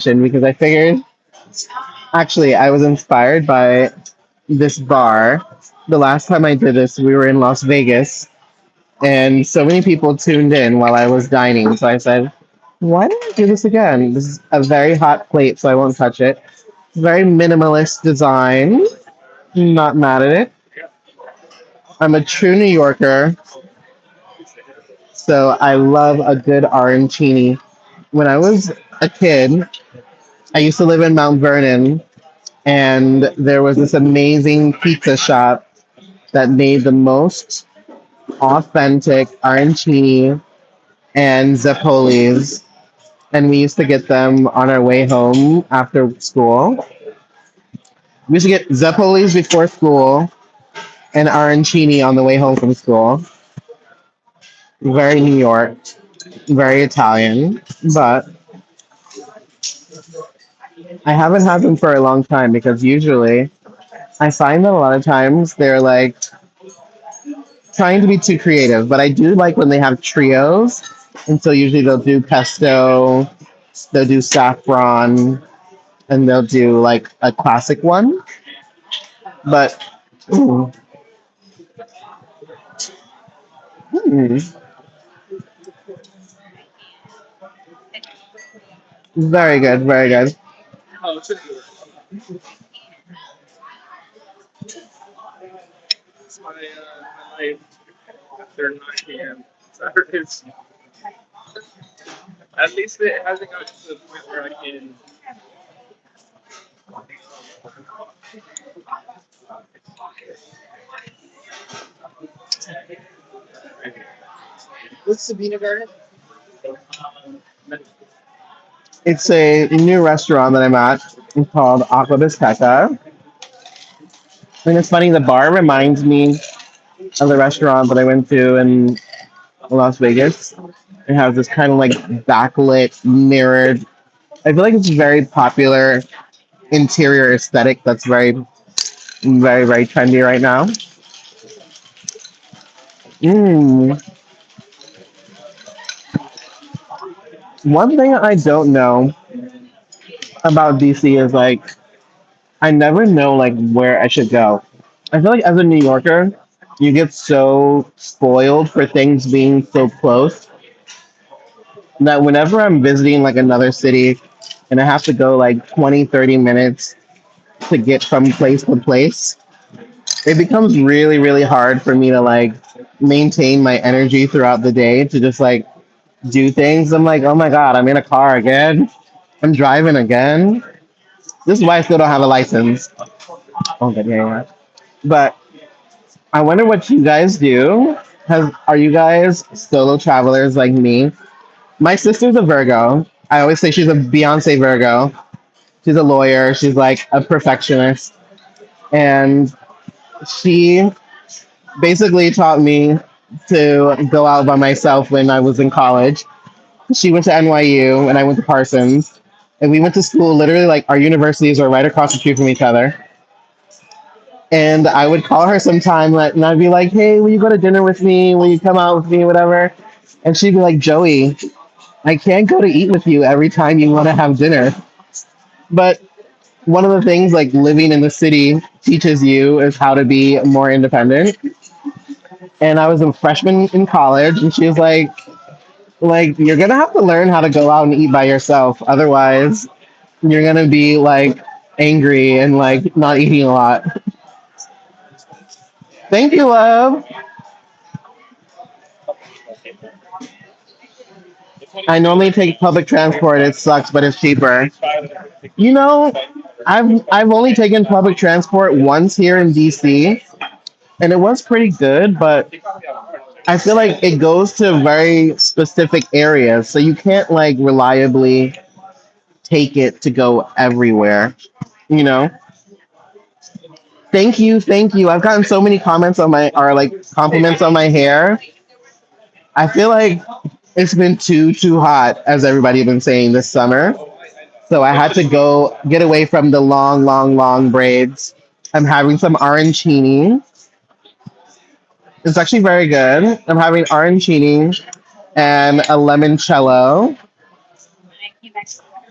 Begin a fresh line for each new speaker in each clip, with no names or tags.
because I figured actually I was inspired by this bar. The last time I did this, we were in Las Vegas, and so many people tuned in while I was dining. So I said, why don't I do this again? This is a very hot plate, so I won't touch it. Very minimalist design. Not mad at it. I'm a true New Yorker, so I love a good arancini. When I was a kid, I used to live in Mount Vernon, and there was this amazing pizza shop that made the most authentic arancini and zeppolis, and we used to get them on our way home after school. We used to get zeppolis before school and arancini on the way home from school. Very New York, very Italian, but I haven't had them for a long time because usually I find that a lot of times they're like trying to be too creative, but I do like when they have trios. And so usually they'll do pesto, they'll do saffron, and they'll do like a classic one. But ooh, hmm, very good, very good. It's a new restaurant that I'm at. It's called Aqua Bisteca. And it's funny, the bar reminds me of the restaurant that I went to in Las Vegas. It has this kind of like backlit, mirrored. I feel like it's a very popular interior aesthetic that's very, very, very trendy right now. Mm. One thing I don't know about DC is like I never know like where I should go. I feel like as a New Yorker, you get so spoiled for things being so close that whenever I'm visiting like another city and I have to go like 20, 30 minutes to get from place to place, it becomes really, really hard for me to like maintain my energy throughout the day to just like do things. I'm like, oh my God, I'm in a car again. I'm driving again. This is why I still don't have a license. Oh, good, yeah, yeah. But I wonder what you guys do. Are you guys solo travelers like me? My sister's a Virgo. I always say she's a Beyonce Virgo. She's a lawyer. She's like a perfectionist. And she basically taught me to go out by myself when I was in college. She went to NYU and I went to Parsons. And we went to school literally like our universities are right across the street from each other. And I would call her sometime and I'd be like, hey, will you go to dinner with me? Will you come out with me? Whatever. And she'd be like, Joey, I can't go to eat with you every time you want to have dinner. But one of the things like living in the city teaches you is how to be more independent. And I was a freshman in college and she was like you're gonna have to learn how to go out and eat by yourself. Otherwise, you're gonna be like angry and like not eating a lot. Thank you, love. I normally take public transport. It sucks, but it's cheaper. You know, I've only taken public transport once here in DC, and it was pretty good, but I feel like it goes to very specific areas, so you can't like reliably take it to go everywhere. You know. Thank you, thank you. I've gotten so many comments on my or like compliments on my hair. I feel like it's been too hot, as everybody been saying this summer. So I had to go get away from the long, long, long braids. I'm having some arancini. It's actually very good. I'm having arancini and a limoncello.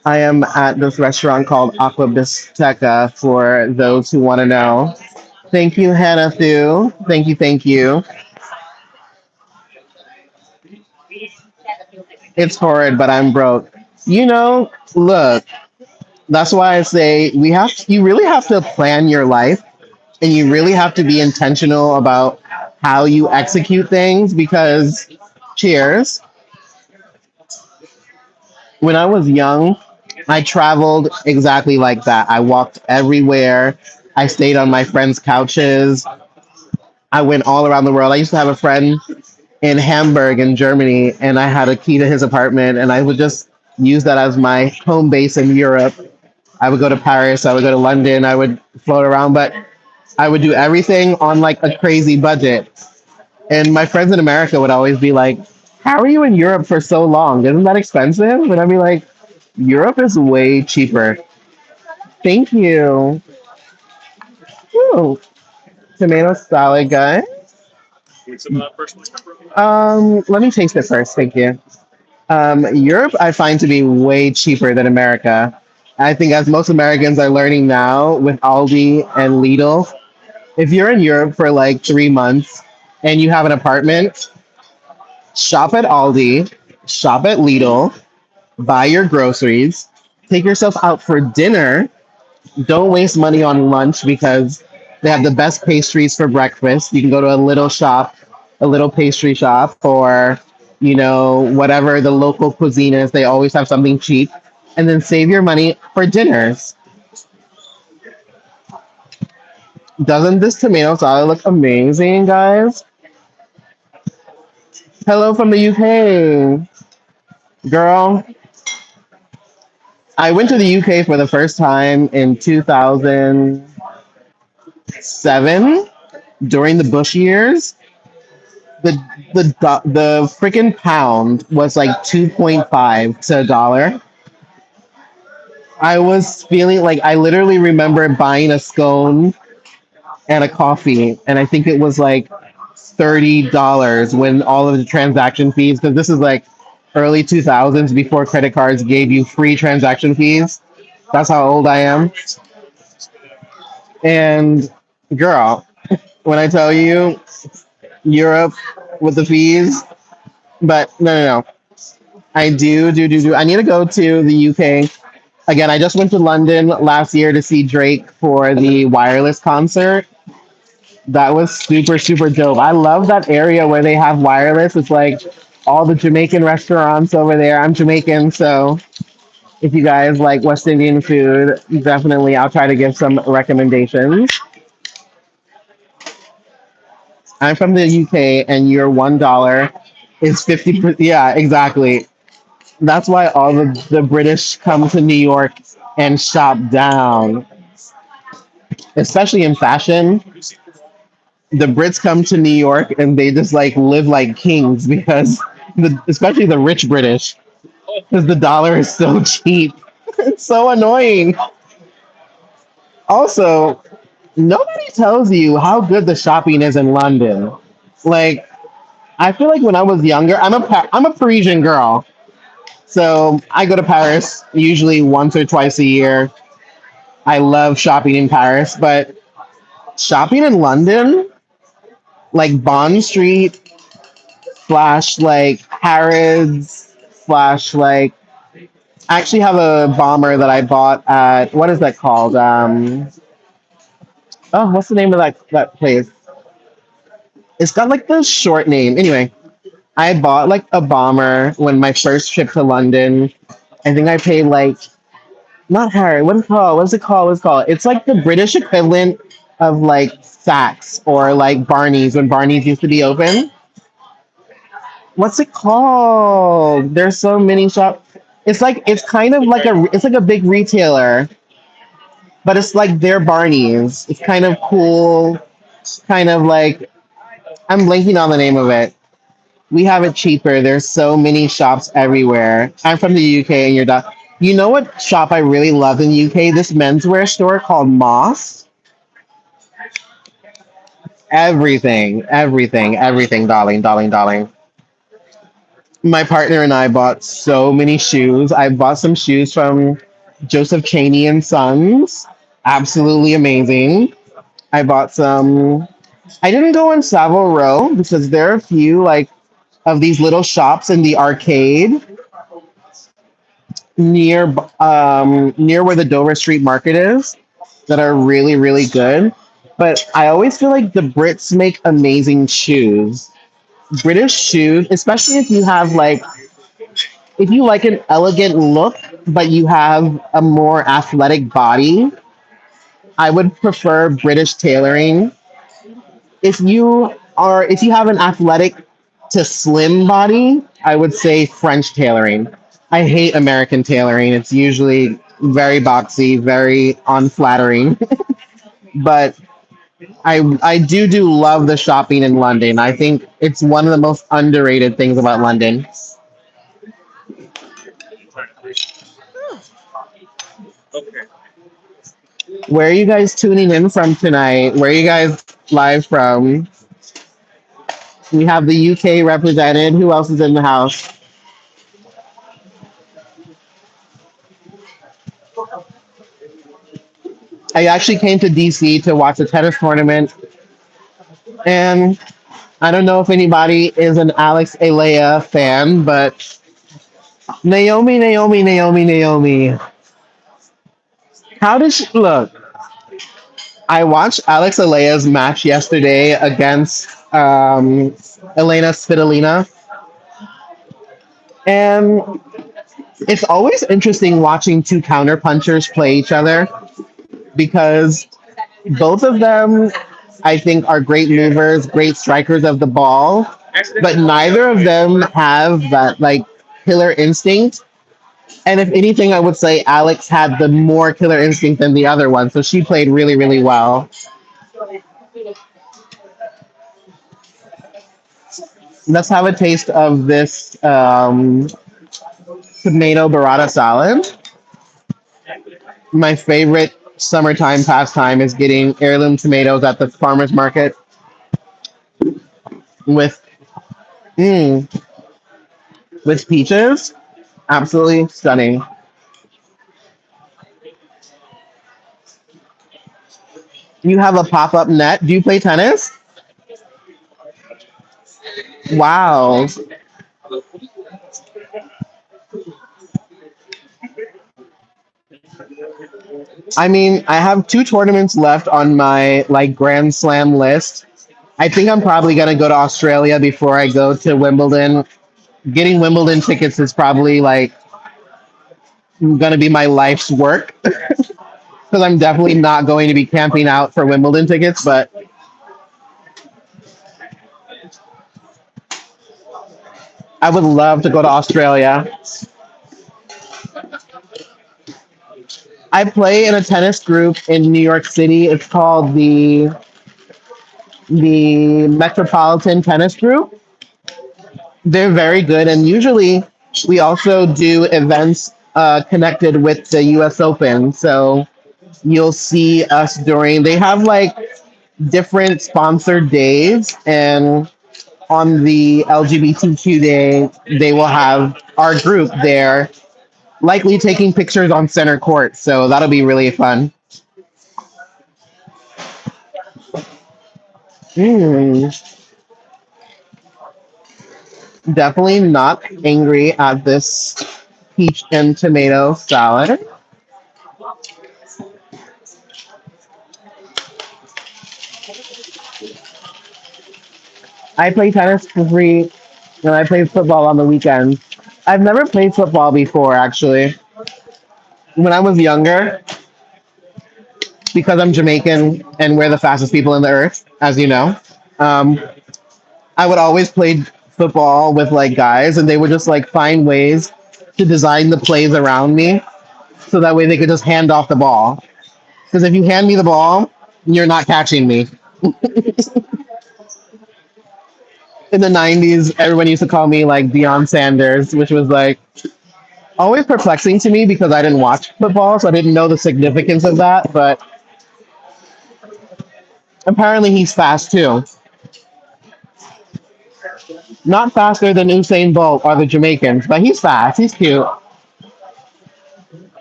I am at this restaurant called Aqua Bisteca for those who want to know. Thank you, Hannah Thu. Thank you, thank you. It's horrid, but I'm broke. Look, that's why I say you really have to plan your life and you really have to be intentional about how you execute things because, cheers, when I was young, I traveled exactly like that. I walked everywhere. I stayed on my friends' couches. I went all around the world. I used to have a friend in Hamburg in Germany, and I had a key to his apartment, and I would just use that as my home base in Europe. I would go to Paris, I would go to London, I would float around, but I would do everything on like a crazy budget. And my friends in America would always be like, "How are you in Europe for so long? Isn't that expensive?" And I'd be like, "Europe is way cheaper." Thank you. Ooh, tomato salad, guy. Let me taste it first. Thank you. Europe, I find to be way cheaper than America. I think, as most Americans are learning now with Aldi and Lidl, if you're in Europe for like 3 months and you have an apartment, shop at Aldi, shop at Lidl, buy your groceries, take yourself out for dinner. Don't waste money on lunch because they have the best pastries for breakfast. You can go to a little shop, a little pastry shop, or whatever the local cuisine is. They always have something cheap, and then save your money for dinners. Doesn't this tomato salad look amazing, guys? Hello from the UK, girl. I went to the UK for the first time in 2007 during the Bush years. the the freaking pound was like 2.5 to a dollar. I was feeling like I literally remember buying a scone and a coffee, and I think it was like $30 when all of the transaction fees, because this is like early 2000s before credit cards gave you free transaction fees. That's how old I am. And girl, when I tell you Europe with the fees, but no. I do. I need to go to the UK. Again, I just went to London last year to see Drake for the Wireless concert. That was super, super dope. I love that area where they have wireless. It's like all the Jamaican restaurants over there. I'm Jamaican, so if you guys like West Indian food, definitely I'll try to give some recommendations. I'm from the UK, and your $1 is 50. Yeah, exactly. That's why all the British come to New York and shop down, especially in fashion. The Brits come to New York and they just like live like kings because especially the rich British, because the dollar is so cheap. It's so annoying. Also, nobody tells you how good the shopping is in London. Like, I feel like when I was younger, I'm a Parisian girl, so I go to Paris usually once or twice a year. I love shopping in Paris, but shopping in London, like Bond Street slash like Harrods slash like, I actually have a bomber that I bought at, what is that called? Oh, what's the name of that place? It's got like the short name. Anyway, I bought like a bomber when my first trip to London. I think I paid like, not Harry. What is it called? What's it called? What's it called? It's like the British equivalent of like Saks or like Barney's when Barney's used to be open. What's it called? There's so many shops. It's kind of like a big retailer, but it's like their Barney's. It's kind of cool. Kind of like, I'm blanking on the name of it. We have it cheaper. There's so many shops everywhere. I'm from the UK, and you're done. You know what shop I really love in the UK? This menswear store called Moss. Everything, darling, darling, darling. My partner and I bought so many shoes. I bought some shoes from Joseph Cheney and Sons. Absolutely amazing. I bought some. I didn't go on Savile Row because there are a few like of these little shops in the arcade near where the Dover Street Market is that are really really good. But I always feel like the Brits make amazing shoes. British shoes, especially if you like an elegant look, but you have a more athletic body, I would prefer British tailoring. If you have an athletic to slim body, I would say French tailoring. I hate American tailoring. It's usually very boxy, very unflattering. But I do love the shopping in London. I think it's one of the most underrated things about London. Where are you guys tuning in from tonight? Where are you guys live from? We have the UK represented. Who else is in the house? I actually came to DC to watch a tennis tournament, and I don't know if anybody is an Alex Alea fan, but Naomi, Naomi, Naomi, Naomi. How does she look? I watched Alex Alea's match yesterday against Elena Svitolina, and it's always interesting watching two counterpunchers play each other because both of them, I think, are great movers, great strikers of the ball, but neither of them have that like killer instinct. And if anything, I would say Alex had the more killer instinct than the other one, so she played really, really well. Let's have a taste of this tomato burrata salad. My favorite summertime pastime is getting heirloom tomatoes at the farmer's market with mm, with peaches. Absolutely stunning. You have a pop up net. Do you play tennis? Wow. I mean, I have two tournaments left on my like Grand Slam list. I think I'm probably gonna go to Australia before I go to Wimbledon. Getting Wimbledon tickets is probably like gonna be my life's work because I'm definitely not going to be camping out for Wimbledon tickets. But I would love to go to Australia. I play in a tennis group in New York City. It's called the Metropolitan Tennis Group. They're very good, and usually we also do events connected with the U.S. Open. So you'll see us during. They have like different sponsored days, and on the LGBTQ day, they will have our group there, likely taking pictures on center court. So that'll be really fun. Mm, definitely not angry at this peach and tomato salad. I play tennis for free, and I play football on the weekends. I've never played football before, actually. When I was younger, because I'm Jamaican and we're the fastest people in the earth, as you know, um, I would always play football with like guys, and they would just like find ways to design the plays around me so that way they could just hand off the ball. Because if you hand me the ball, you're not catching me. In the 90s, everyone used to call me like Deion Sanders, which was like always perplexing to me because I didn't watch football, so I didn't know the significance of that. But apparently, he's fast too. Not faster than Usain Bolt or the Jamaicans, but he's fast. He's cute.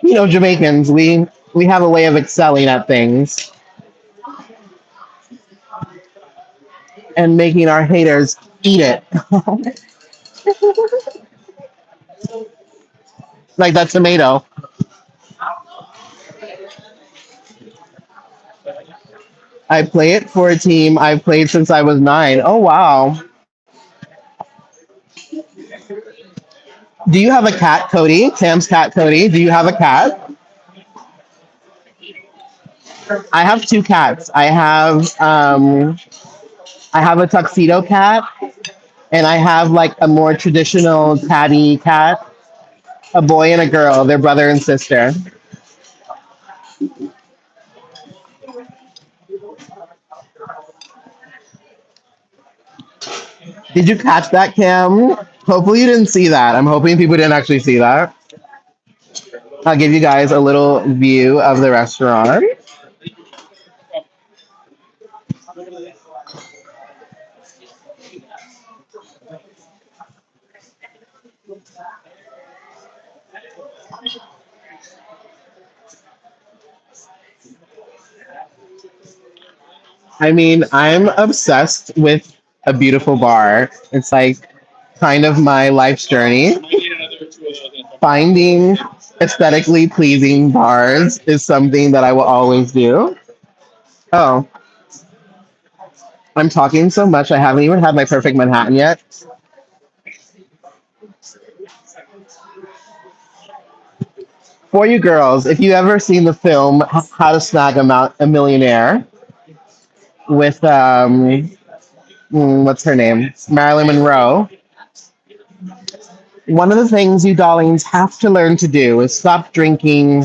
You know, Jamaicans, we have a way of excelling at things and making our haters eat it. Like that tomato. I play it for a team I've played since I was 9. Oh wow. Do you have a cat, Cody? Sam's cat, Cody. Do you have a cat? I have two cats. I have a tuxedo cat, and I have like a more traditional catty cat, a boy and a girl. They're brother and sister. Did you catch that, Cam? Hopefully you didn't see that. I'm hoping people didn't actually see that. I'll give you guys a little view of the restaurant. I mean, I'm obsessed with a beautiful bar. It's like kind of my life's journey. Finding aesthetically pleasing bars is something that I will always do. Oh, I'm talking so much. I haven't even had my perfect Manhattan yet. For you girls, if you ever seen the film How to Snag a Millionaire with what's her name, Marilyn Monroe, one of the things you darlings have to learn to do is stop drinking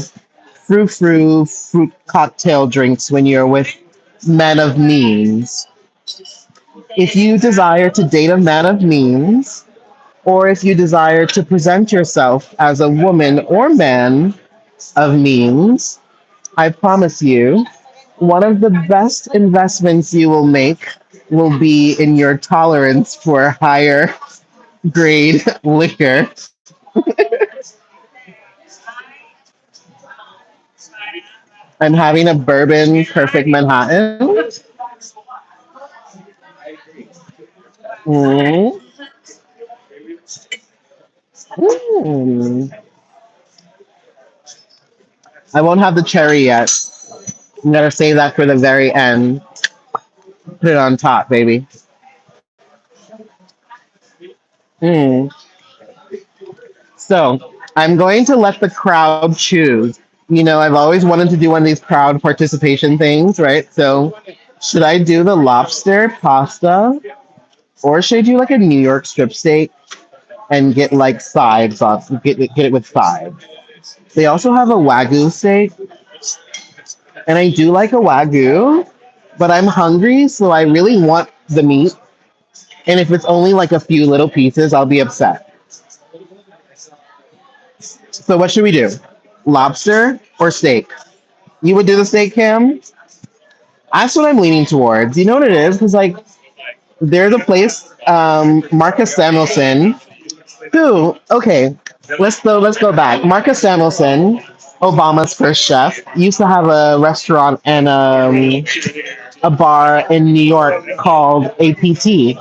fruit cocktail drinks when you're with men of means. If you desire to date a man of means, or if you desire to present yourself as a woman or man of means, I promise you, one of the best investments you will make will be in your tolerance for higher grade liquor and having a bourbon perfect Manhattan. Mm. Mm. I won't have the cherry yet. I'm gonna save that for the very end. Put it on top, baby. Mm. So I'm going to let the crowd choose. You know, I've always wanted to do one of these crowd participation things, right? So should I do the lobster pasta or should I do like a New York strip steak and get like side sauce? Get it with side. They also have a wagyu steak, and I do like a wagyu, but I'm hungry, so I really want the meat. And if it's only like a few little pieces, I'll be upset. So what should we do? Lobster or steak? You would do the steak, Cam? That's what I'm leaning towards. You know what it is? Because like there's a place, Marcus Samuelson, who okay, let's go back. Marcus Samuelson, Obama's first chef, used to have a restaurant and a bar in New York called APT,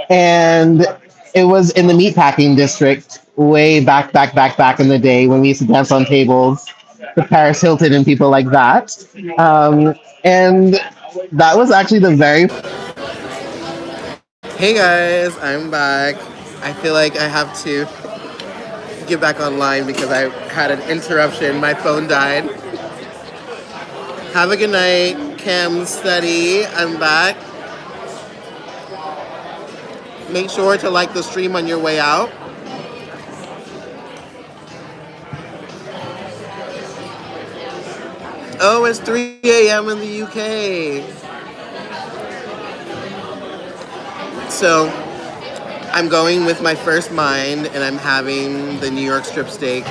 and it was in the meatpacking district way back in the day when we used to dance on tables, the Paris Hilton and people like that. And that was actually the very. Hey guys, I'm back. I feel like I have to get back online because I had an interruption. My phone died. Have a good night, Cam Study. I'm back. Make sure to like the stream on your way out. Oh, it's 3 a.m. in the UK. So I'm going with my first mind and I'm having the New York strip steak.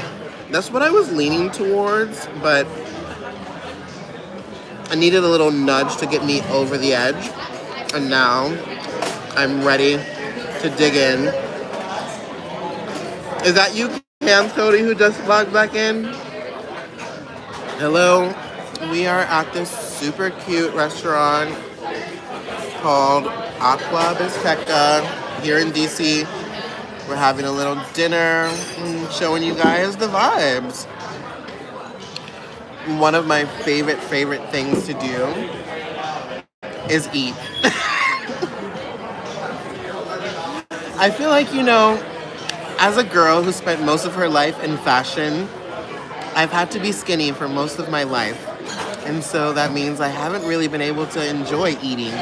That's what I was leaning towards, but I needed a little nudge to get me over the edge. And now I'm ready
to dig in. Is that you, Cam Cody, who just logged back in? Hello. We are at this super cute restaurant called Aqua Bisteca here in DC. We're having a little dinner, showing you guys the vibes. One of my favorite things to do is eat. I feel like, as a girl who spent most of her life in fashion, I've had to be skinny for most of my life. And so that means I haven't really been able to enjoy eating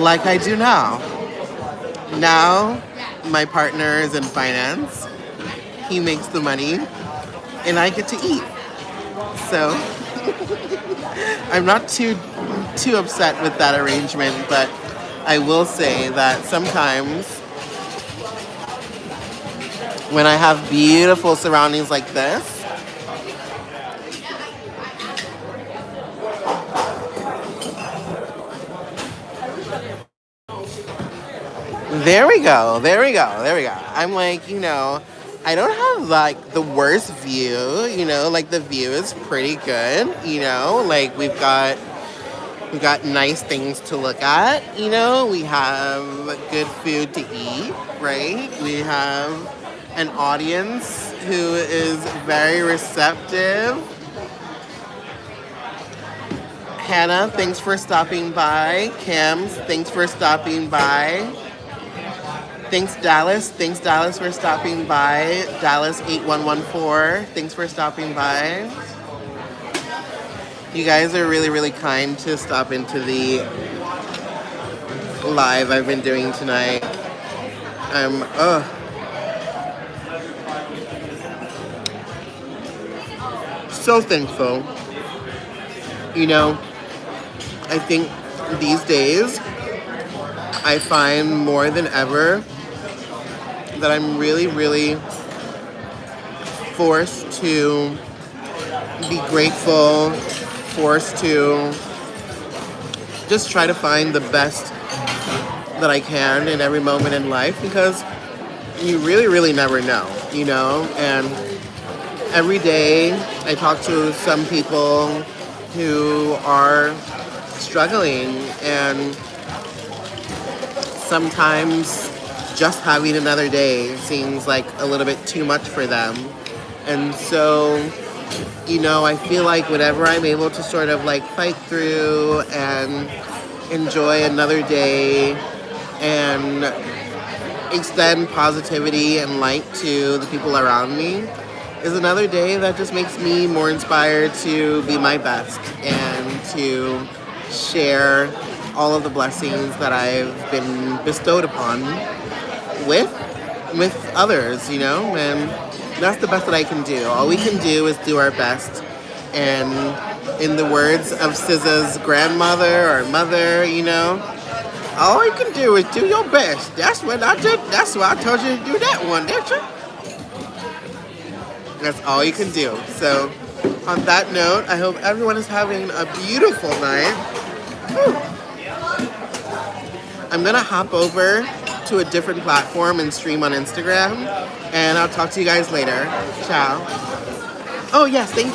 like I do now. Now, my partner is in finance. He makes the money, and I get to eat. So, I'm not too upset with that arrangement, but I will say that sometimes when I have beautiful surroundings like this, there we go. I'm like, I don't have like the worst view, like the view is pretty good, like we've got nice things to look at, we have good food to eat, right? We have an audience who is very receptive. Hannah, thanks for stopping by. Cams, thanks for stopping by. Thanks, Dallas. Thanks, Dallas, for stopping by. Dallas8114, thanks for stopping by. You guys are really kind to stop into the live I've been doing tonight. I'm, so thankful. I think these days, I find more than ever that I'm really forced to be grateful, forced to just try to find the best that I can in every moment in life, because you really never know, and every day I talk to some people who are struggling, and sometimes just having another day seems like a little bit too much for them. And so, I feel like whenever I'm able to sort of like fight through and enjoy another day and extend positivity and light to the people around me, is another day that just makes me more inspired to be my best and to share all of the blessings that I've been bestowed upon with others, and that's the best that I can do. All we can do is do our best. And in the words of SZA's grandmother or mother, all you can do is do your best. That's what I did. That's why I told you to do that one, didn't you? That's all you can do. So, on that note, I hope everyone is having a beautiful night. Whew. I'm going to hop over to a different platform and stream on Instagram, and I'll talk to you guys later. Ciao. Oh, yes, thank you.